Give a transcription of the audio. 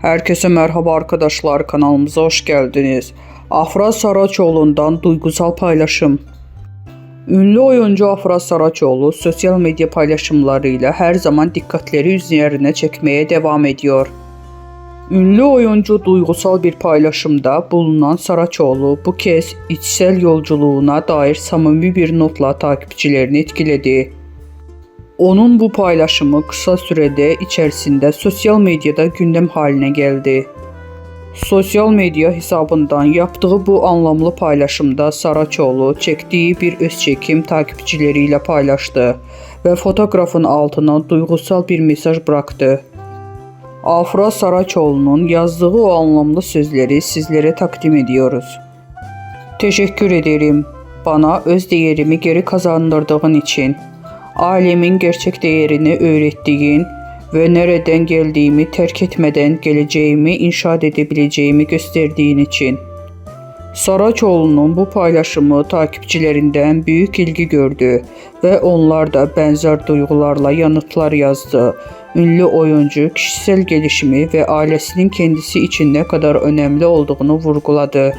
Herkese merhaba arkadaşlar, kanalımıza hoş geldiniz. Afra Saraçoğlu'ndan duygusal paylaşım. Ünlü oyuncu Afra Saraçoğlu sosyal medya paylaşımlarıyla her zaman dikkatleri üzerine çekmeye devam ediyor. Ünlü oyuncu duygusal bir paylaşımda bulunan Saraçoğlu bu kez içsel yolculuğuna dair samimi bir notla takipçilerini etkiledi. Onun bu paylaşımı kısa sürede içerisinde sosyal medyada gündem haline geldi. Sosyal medya hesabından yaptığı bu anlamlı paylaşımda Saraçoğlu çektiği bir öz çekim takipçileriyle paylaştı ve fotoğrafın altına duygusal bir mesaj bıraktı. Afra Saraçoğlu'nun yazdığı o anlamlı sözleri sizlere takdim ediyoruz. Teşekkür ederim bana öz değerimi geri kazandırdığın için. Ailemin gerçek değerini öğrettiğin ve nereden geldiğimi terk etmeden geleceğimi inşa edebileceğimi gösterdiğin için. Saraçoğlu'nun bu paylaşımı takipçilerinden büyük ilgi gördü ve onlar da benzer duygularla yanıtlar yazdı. Ünlü oyuncu kişisel gelişimi ve ailesinin kendisi için ne kadar önemli olduğunu vurguladı.